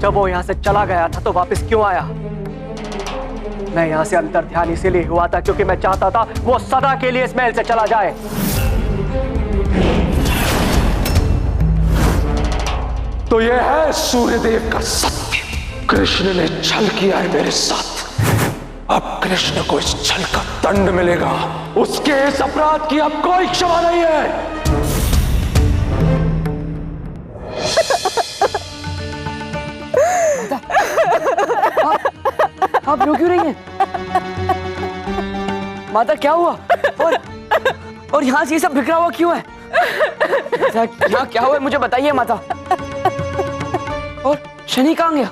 जब वो यहाँ से चला गया था तो वापस क्यों आया? मैं यहाँ से अंतर ध्यान इसीलिए हुआ था क्योंकि मैं चाहता था वो सदा के लिए इस महल से चला जाए। तो ये है सूर्यदेव का सत्य। कृष्ण ने छल किया है मेरे साथ। अब कृष्ण को इस छल का दंड मिलेगा। उसके इस अपराध की अब कोई क्षमा नहीं है। आप रो क्यों रही हैं? माता क्या हुआ? और यहाँ से ये सब बिखरा हुआ क्यों है? यहाँ क्या हुआ है मुझे बताइए माता। और शनि कहाँ गया?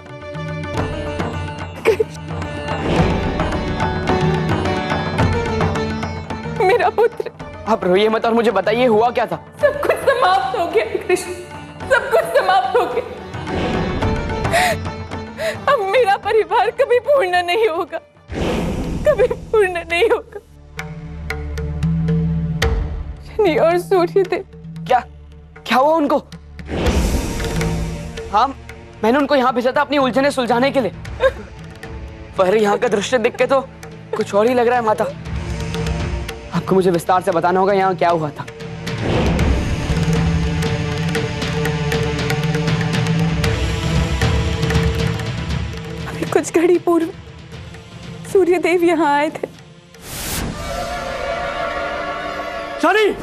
मेरा पुत्र। आप रोइए मत और मुझे बताइए हुआ क्या था? सब कुछ समाप्त हो गया कृष्ण, सब कुछ समाप्त हो गया। अब मेरा परिवार कभी पूर्ण नहीं होगा, कभी पूर्ण नहीं होगा। शनि और सूर्यदेव। क्या हुआ उनको? हाँ, मैंने उनको यहाँ भेजा था अपनी उलझने सुलझाने के लिए, पर यहाँ का दृश्य देख के तो कुछ और ही लग रहा है माता। आपको मुझे विस्तार से बताना होगा यहाँ क्या हुआ था। अभी कुछ घड़ी पूर्व सूर्यदेव यहाँ आए थे। शनि!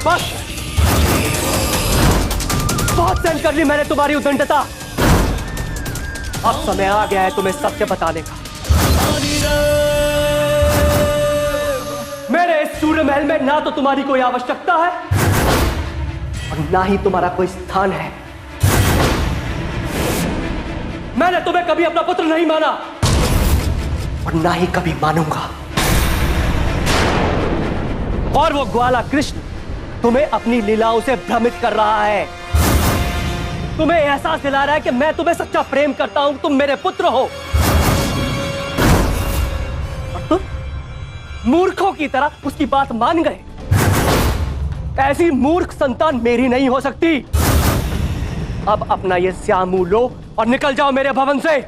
बस, बहुत सहन कर ली मैंने तुम्हारी उद्दंडता। अब समय आ गया है तुम्हें सत्य बताने का। मेरे इस सूर्य महल में ना तो तुम्हारी कोई आवश्यकता है और ना ही तुम्हारा कोई स्थान है। मैंने तुम्हें कभी अपना पुत्र नहीं माना और ना ही कभी मानूंगा। और वो ग्वाला कृष्ण तुम्हें अपनी लीलाओं से भ्रमित कर रहा है। तुम्हें एहसास दिला रहा है कि मैं तुम्हें सच्चा प्रेम करता हूं, तुम मेरे पुत्र हो। और तुम मूर्खों की तरह उसकी बात मान गए। ऐसी मूर्ख संतान मेरी नहीं हो सकती। अब अपना ये श्यामू लो और निकल जाओ मेरे भवन से।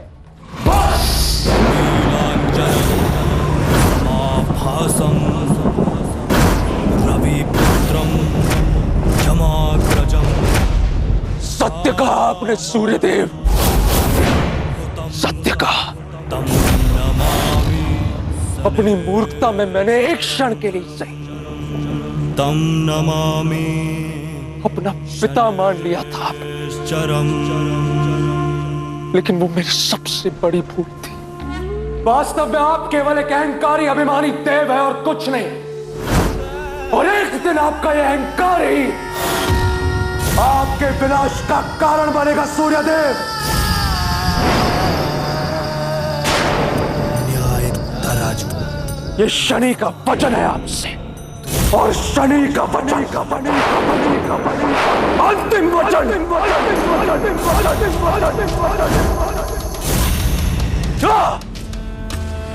सत्य कहा आपने सूर्यदेव, सत्य कहा। अपनी मूर्खता में मैंने एक क्षण के लिए सही तम नमामि अपना पिता मान लिया था, लेकिन वो मेरी सबसे बड़ी भूल थी। वास्तव में आप केवल एक अहंकारी अभिमानी देव है और कुछ नहीं। और एक दिन आपका यह अहंकार ही आपके विनाश का कारण बनेगा सूर्यदेव। ये शनि का वचन है आपसे, और शनि का वचन अंतिम वचन।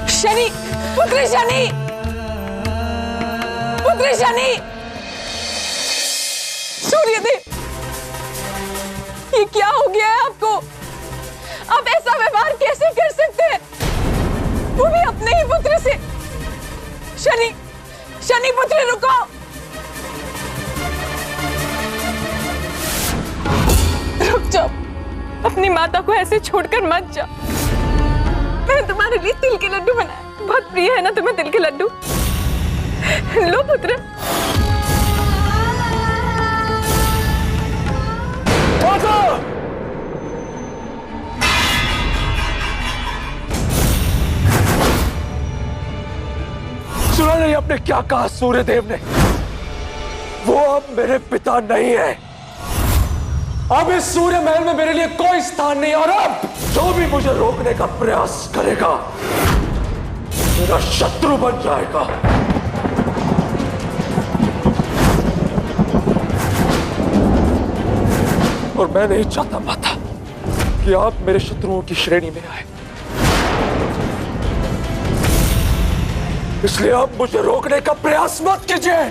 शनि, पुत्र शनि, पुत्र शनि। सूर्यदेव, ये क्या हो गया है आपको? आप ऐसा व्यवहार कैसे कर सकते हैं, वो भी अपने ही पुत्र से? शनि, शनि पुत्र रुको। रुक जाओ, अपनी माता को ऐसे छोड़कर मत जाओ। मैंने तुम्हारे लिए तिल के लड्डू बनाए, बहुत प्रिय है ना तुम्हें तिल के लड्डू? लो पुत्र। सुना नहीं आपने क्या कहा सूर्यदेव ने? वो अब मेरे पिता नहीं है। अब इस सूर्य महल में मेरे लिए कोई स्थान नहीं। और अब जो भी मुझे रोकने का प्रयास करेगा मेरा शत्रु बन जाएगा। और मैं नहीं चाहता माता कि आप मेरे शत्रुओं की श्रेणी में आए। इसलिए आप मुझे रोकने का प्रयास मत कीजिए।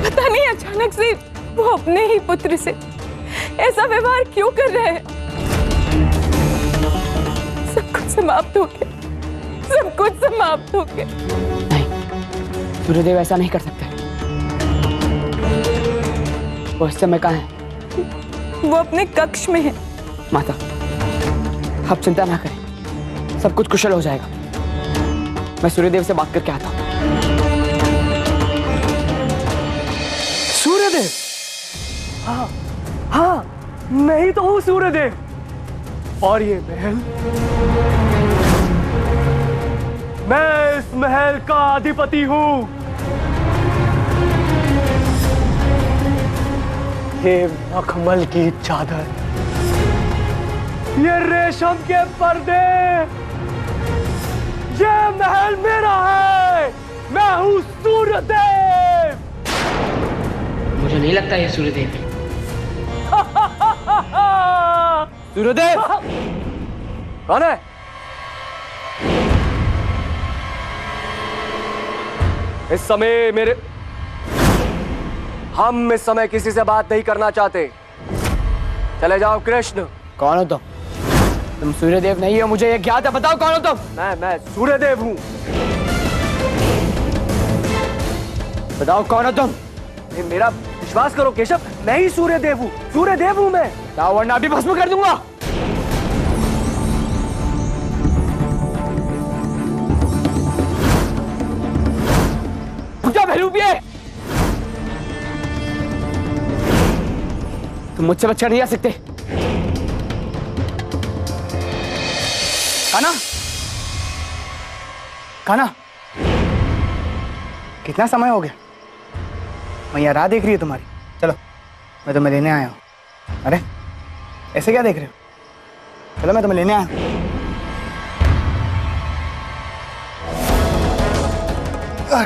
पता नहीं अचानक से वो अपने ही पुत्र से ऐसा व्यवहार क्यों कर रहे हैं। सब कुछ समाप्त हो गया, सब कुछ समाप्त हो गया। नहीं, सूर्यदेव ऐसा नहीं कर सकते। वो इस समय कहाँ है? वो अपने कक्ष में है। माता, आप चिंता ना करें, सब कुछ कुशल हो जाएगा। मैं सूर्यदेव से बात करके आता हूँ। सूर्यदेव? हाँ हाँ, मैं ही तो हूँ सूर्यदेव। और ये महल, मैं इस महल का अधिपति हूँ। ये मखमल की चादर, ये रेशम के पर्दे, ये महल मेरा है। मैं हूँ सूर्यदेव। मुझे नहीं लगता ये सूर्यदेव है। सूर्यदेव कौन है? इस समय हम इस समय किसी से बात नहीं करना चाहते। चले जाओ कृष्ण। कौन हो तुम? सूर्यदेव नहीं हो, मुझे ये ज्ञात है। बताओ कौन हो तुम? मैं सूर्यदेव हूँ। बताओ कौन हो तुम? मेरा विश्वास करो केशव, मैं ही सूर्यदेव हूँ। सूर्यदेव हूँ मैं। बताओ वरना अभी भस्म कर दूंगा। भैरूपिए, तुम मुझसे बचकर नहीं आ सकते। कान्हा, कान्हा, कितना समय हो गया? मैया राह देख रही है तुम्हारी। चलो, मैं तुम्हें लेने आया हूँ। अरे ऐसे क्या देख रहे हो? चलो मैं तुम्हें लेने आया हूँ।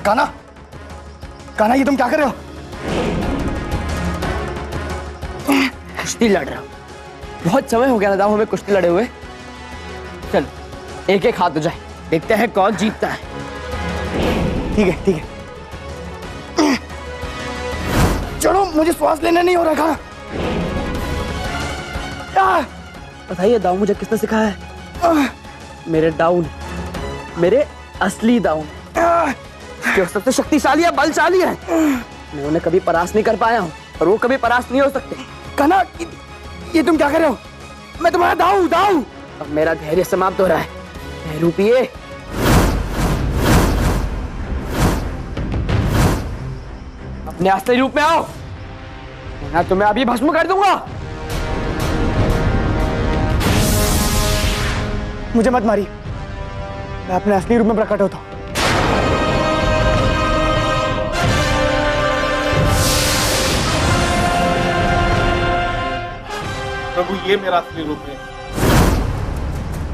कान्हा, कान्हा, ये तुम क्या कर रहे हो? कुश्ती लड़ रहा हूँ। बहुत समय हो गया ना दाऊ हमें कुश्ती लड़े हुए। चल एक एक हाथ हो जाए, देखते हैं कौन जीतता है। ठीक है ठीक है। चलो, मुझे श्वास लेना नहीं हो रहा। कहाँ? बताइए दाऊ मुझे किसने सिखाया है? मेरे दाऊ ने, मेरे असली दाऊ जो सबसे शक्तिशाली है, बलशाली है। मैं उन्हें कभी परास्त नहीं कर पाया हूँ और वो कभी परास्त नहीं हो सकते। कान्हा, ये तुम क्या कर रहे हो? मैं तुम्हारा दाऊ दाऊ। अब मेरा धैर्य समाप्त हो रहा है। भैरूपिए, अपने असली रूप में आओ, वरना तुम्हें अभी भस्म कर दूंगा। मुझे मत मारिए, मैं अपने असली रूप में प्रकट होता हूँ। प्रभु, ये मेरा असली रूप है।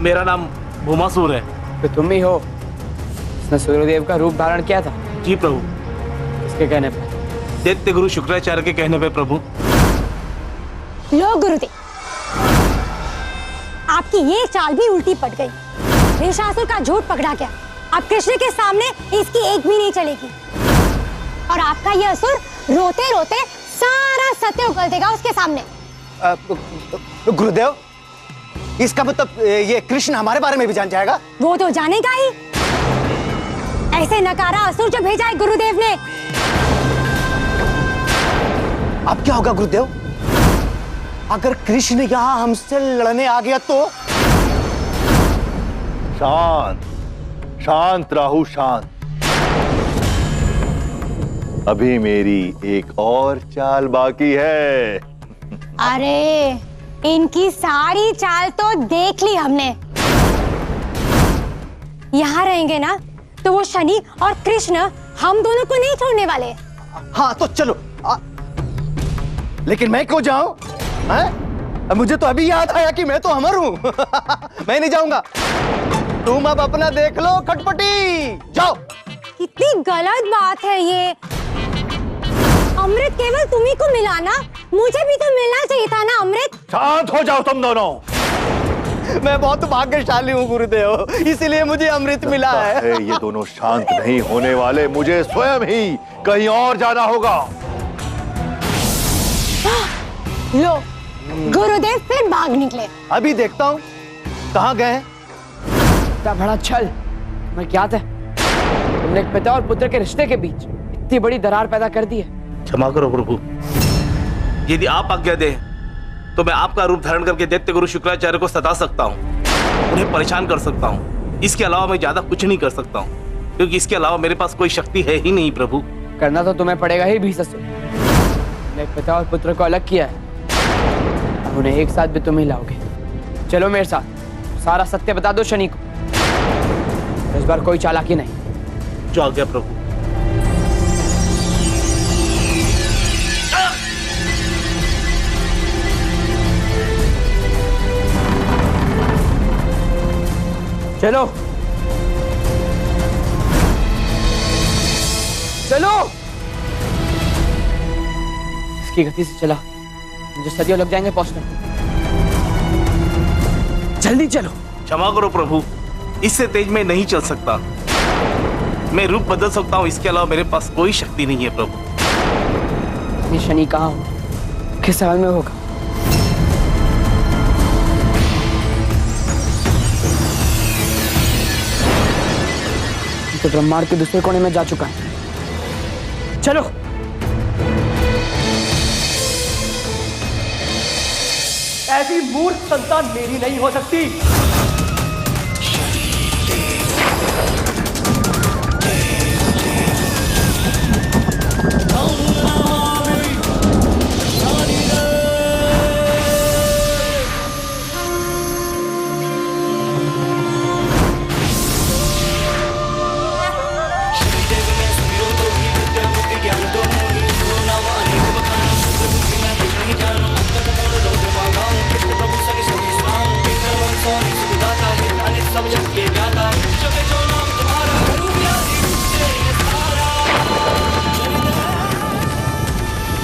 मेरा नाम भूमासुर है। तो तुम ही हो जिसने सूर्यदेव का रूप धारण किया था? जी प्रभु। किसके कहने पर? दैत्य गुरु शुक्राचार्य के कहने पे प्रभु। लो गुरुदेव, आपकी ये चाल भी उल्टी पड़ गई। महिषासुर का झूठ पकड़ा गया। अब कृष्ण के सामने इसकी एक भी नहीं चलेगी और आपका ये असुर रोते रोते सारा सत्य उगल देगा उसके सामने। गुरुदेव, इसका मतलब ये कृष्ण हमारे बारे में भी जान जाएगा? वो तो जानेगा ही। ऐसे नकारा असुर जो भेजा है गुरुदेव ने। अब क्या होगा गुरुदेव? अगर कृष्ण यहाँ हमसे लड़ने आ गया तो? शांत शांत राहु, शांत। अभी मेरी एक और चाल बाकी है। अरे इनकी सारी चाल तो देख ली हमने। यहाँ रहेंगे ना तो वो शनि और कृष्ण हम दोनों को नहीं छोड़ने वाले। हाँ तो चलो। लेकिन मैं क्यों जाऊं? मुझे तो अभी याद आया कि मैं तो अमर हूं। मैं नहीं जाऊंगा। तुम अब अपना देख लो खटपटी, जाओ। कितनी गलत बात है ये। अमृत केवल तुम्ही को मिला ना, मुझे भी तो मिलना चाहिए था ना अमृत। शांत हो जाओ तुम दोनों। मैं बहुत भाग्यशाली हूँ गुरुदेव, इसीलिए मुझे अमृत मिला है। ये दोनों शांत नहीं होने वाले, मुझे स्वयं ही कहीं और जाना होगा। लो, गुरुदेव फिर भाग निकले। अभी देखता हूँ कहाँ गए हैं। इतना बड़ा छल तुम्हें क्या था? तुमने एक पिता और पुत्र के रिश्ते के बीच इतनी बड़ी दरार पैदा कर दी है। क्षमा करो प्रभु, यदि आप आज्ञा दें तो मैं आपका रूप धारण करके दैत्य गुरु शुक्राचार्य को सता सकता हूँ, उन्हें परेशान कर सकता हूँ। इसके अलावा मैं ज्यादा कुछ नहीं कर सकता हूँ, क्योंकि इसके अलावा मेरे पास कोई शक्ति है ही नहीं प्रभु। करना तो तुम्हें पड़ेगा ही भीषासुर। तुमने एक पिता और पुत्र को अलग किया है, अब उन्हें एक साथ भी तुम ही लाओगे। चलो मेरे साथ, सारा सत्य बता दो शनि को। इस बार कोई चालाकी नहीं। जो आज्ञा प्रभु। चलो चलो, इसकी गति से चला, मुझे सदियों लग जाएंगे पहुंचने। जल्दी चलो। क्षमा करो प्रभु, इससे तेज मैं नहीं चल सकता। मैं रूप बदल सकता हूँ, इसके अलावा मेरे पास कोई शक्ति नहीं है प्रभु। ये शनि कहाँ हो, किस हाल में होगा? तो ब्रह्मांड के दूसरे कोने में जा चुका है। चलो। ऐसी मूर्ख संतान मेरी नहीं हो सकती।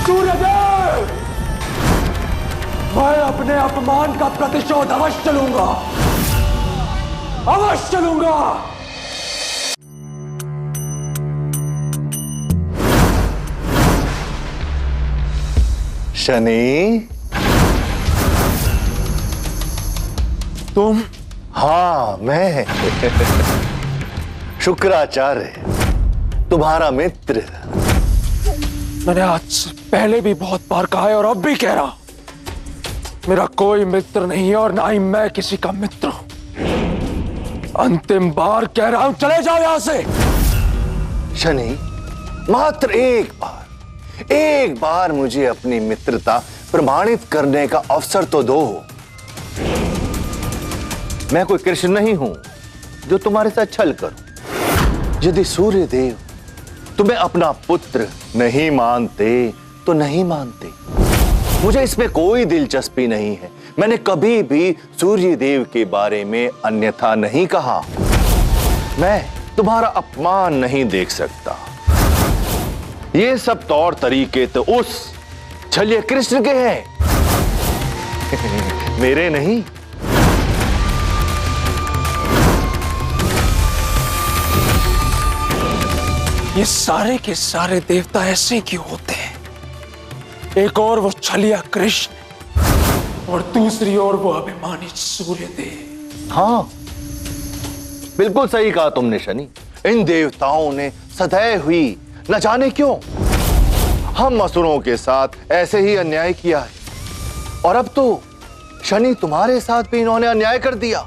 सूर्यदेव, मैं अपने अपमान का प्रतिशोध अवश्य लूंगा, अवश्य लूंगा। शनि, तुम? हाँ मैं शुक्राचार्य, तुम्हारा मित्र। मैंने आज से पहले भी बहुत बार कहा है और अब भी कह रहा हूं, मेरा कोई मित्र नहीं है और ना ही मैं किसी का मित्र हूं। अंतिम बार कह रहा हूं, चले जाओ यहां से। शनि, मात्र एक बार मुझे अपनी मित्रता प्रमाणित करने का अवसर तो दो। मैं कोई कृष्ण नहीं हूं जो तुम्हारे साथ छल करूं। यदि सूर्यदेव तुम्हें अपना पुत्र नहीं मानते तो नहीं मानते, मुझे इसमें कोई दिलचस्पी नहीं है। मैंने कभी भी सूर्यदेव के बारे में अन्यथा नहीं कहा। मैं तुम्हारा अपमान नहीं देख सकता। ये सब तौर तरीके तो उस छलिए कृष्ण के हैं, मेरे नहीं। ये सारे के सारे देवता ऐसे क्यों होते हैं? एक और वो छलिया कृष्ण और दूसरी ओर वो अभिमानी सूर्यदेव। हाँ, बिल्कुल सही कहा तुमने शनि। इन देवताओं ने सदैव हुई न जाने क्यों हम असुरों के साथ ऐसे ही अन्याय किया है, और अब तो शनि तुम्हारे साथ भी इन्होंने अन्याय कर दिया।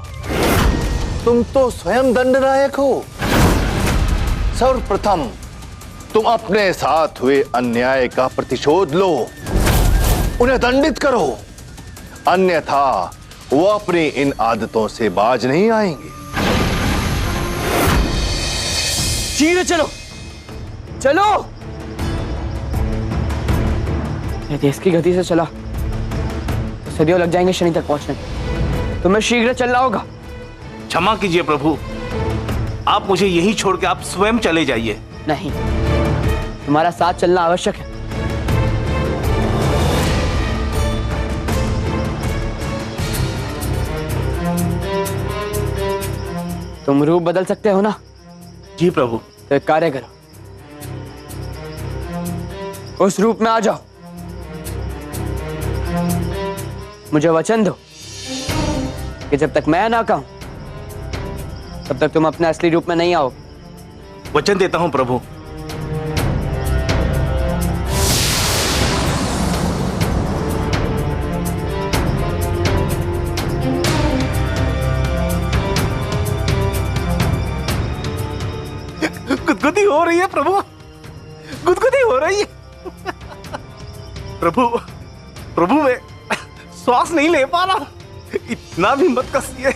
तुम तो स्वयं दंडनायक हो। सर्वप्रथम तुम अपने साथ हुए अन्याय का प्रतिशोध लो, उन्हें दंडित करो, अन्यथा वो अपनी इन आदतों से बाज नहीं आएंगे। शीघ्र चलो, चलो। यदि इसकी गति से चला तो सदियों लग जाएंगे शनि तक पहुंचने। तुम्हें शीघ्र चलना होगा। क्षमा कीजिए प्रभु, आप मुझे यहीं छोड़ के आप स्वयं चले जाइए। नहीं, तुम्हारा साथ चलना आवश्यक है। तुम रूप बदल सकते हो ना? जी प्रभु। तो एक कार्य करो, उस रूप में आ जाओ। मुझे वचन दो कि जब तक मैं ना कहूं तब तक तुम अपने असली रूप में नहीं आओ। वचन देता हूं प्रभु। गुदगुदी हो रही है प्रभु, गुदगुदी हो रही है। प्रभु प्रभु मैं श्वास नहीं ले पा रहा। इतना भी मत कसिए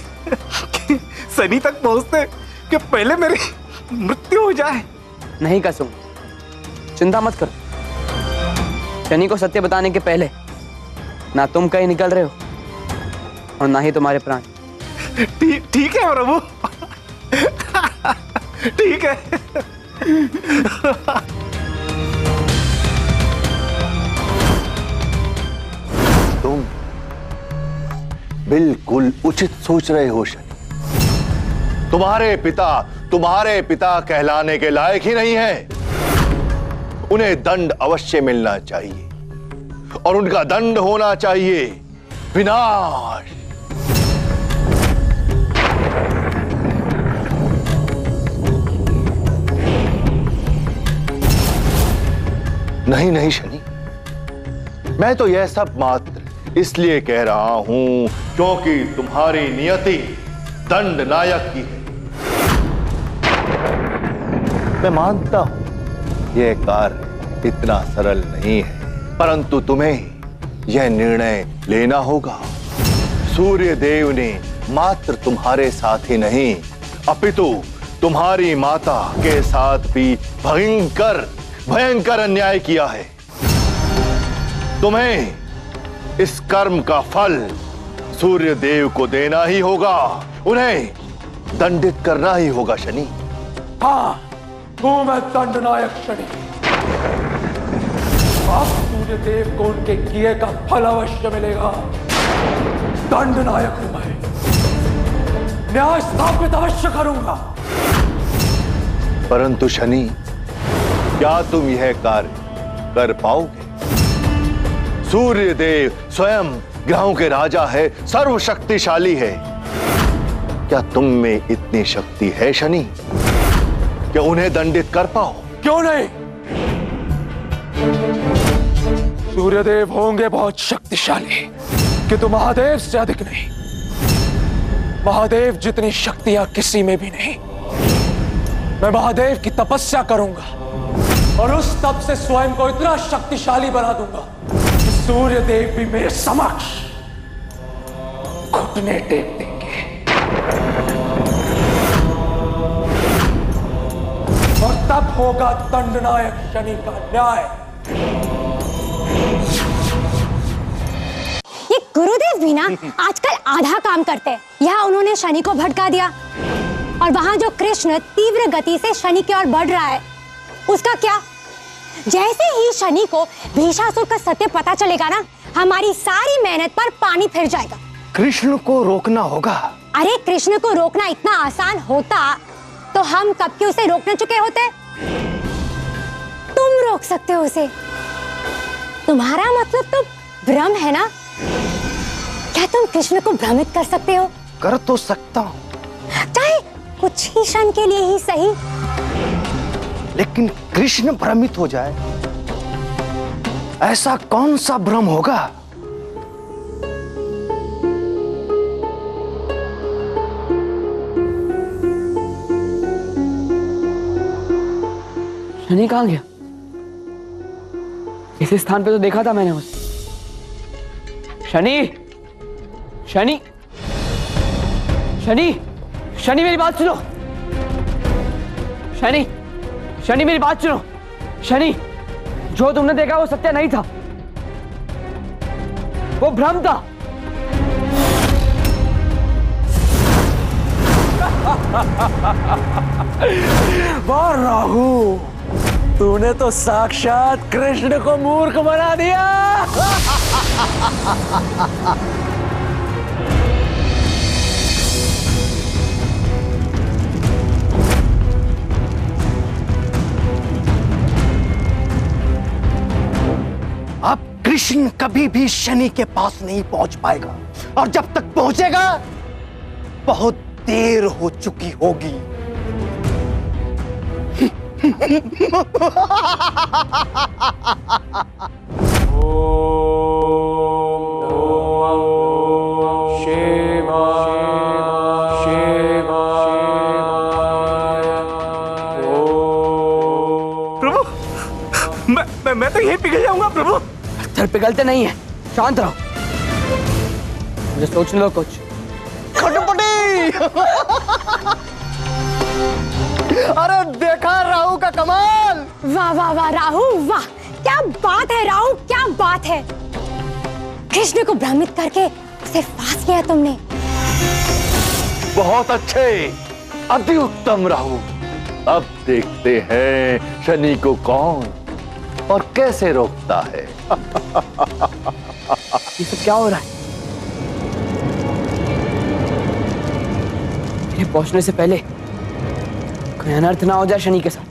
कि शनि तक पहुंचते कि पहले मेरी मृत्यु हो जाए। नहीं कसूंगा, चिंता मत करो। शनि को सत्य बताने के पहले ना तुम कहीं निकल रहे हो और ना ही तुम्हारे प्राण। ठीक है प्रभु, ठीक है। तुम बिल्कुल उचित सोच रहे हो शनि। तुम्हारे पिता कहलाने के लायक ही नहीं है। उन्हें दंड अवश्य मिलना चाहिए और उनका दंड होना चाहिए विनाश। नहीं नहीं शनि, मैं तो यह सब मात्र इसलिए कह रहा हूं क्योंकि तुम्हारी नियति दंड नायक की है। मैं मानता हूं यह कार्य इतना सरल नहीं है, परंतु तुम्हें यह निर्णय लेना होगा। सूर्य देव ने मात्र तुम्हारे साथ ही नहीं अपितु तुम्हारी माता के साथ भी भयंकर अन्याय किया है। तुम्हें इस कर्म का फल सूर्य देव को देना ही होगा, उन्हें दंडित करना ही होगा शनि। हाँ, तू मैं दंड नायक शनि। अब सूर्य देव को उनके किए का फल अवश्य मिलेगा। दंड नायक हूं मैं, न्याय स्थापित अवश्य करूंगा। परंतु शनि, क्या तुम यह कार्य कर पाओगे? सूर्य देव स्वयं ग्रहों के राजा है, सर्वशक्तिशाली है। क्या तुम में इतनी शक्ति है शनि कि उन्हें दंडित कर पाओ? क्यों नहीं? सूर्यदेव होंगे बहुत शक्तिशाली, किंतु महादेव से अधिक नहीं। महादेव जितनी शक्तियां किसी में भी नहीं। मैं महादेव की तपस्या करूंगा और उस तप से स्वयं को इतना शक्तिशाली बना दूंगा कि सूर्य देव भी मेरे समक्ष घुटने टेक देंगे। और तब होगा दंडनायक शनि का न्याय। ये गुरुदेव भी ना आजकल आधा काम करते हैं। यहाँ उन्होंने शनि को भटका दिया और वहां जो कृष्ण तीव्र गति से शनि की ओर बढ़ रहा है, उसका क्या? जैसे ही शनि को भीषासुर का सत्य पता चलेगा ना, हमारी सारी मेहनत पर पानी फिर जाएगा। कृष्ण को रोकना होगा। अरे कृष्ण को रोकना इतना आसान होता तो हम कब के उसे रोक न चुके होते। तुम रोक सकते हो उसे। तुम्हारा मतलब तो भ्रम है ना? क्या तुम कृष्ण को भ्रमित कर सकते हो? कर तो सकता हूं, चाहे कुछ ही क्षण के लिए ही सही। लेकिन कृष्ण भ्रमित हो जाए, ऐसा कौन सा भ्रम होगा? शनि कहां गया? इसी स्थान पे तो देखा था मैंने उसे। शनि, शनि, शनि, शनि मेरी बात सुनो। शनि, शनि मेरी बात सुनो। शनि, जो तुमने देखा वो सत्य नहीं था, वो भ्रम था। वाह राहु, तूने तो साक्षात कृष्ण को मूर्ख बना दिया। कृष्ण कभी भी शनि के पास नहीं पहुंच पाएगा, और जब तक पहुंचेगा बहुत देर हो चुकी होगी। मैं तो यहीं पिघल जाऊंगा प्रभु। पत्थर पिघलते नहीं है, शांत रहो, मुझे सोचने लो कुछ। खटपटी! अरे देखा राहु का कमाल। वाह वाह वाह राहु वाह, क्या बात है राहु, क्या बात है। कृष्ण को भ्रमित करके उसे फांस किया तुमने। बहुत अच्छे, अति उत्तम राहु। अब देखते हैं शनि को कौन और कैसे रोकता है। ये सब क्या हो रहा है? मेरे पहुंचने से पहले कोई अनर्थ ना हो जाए शनि के साथ।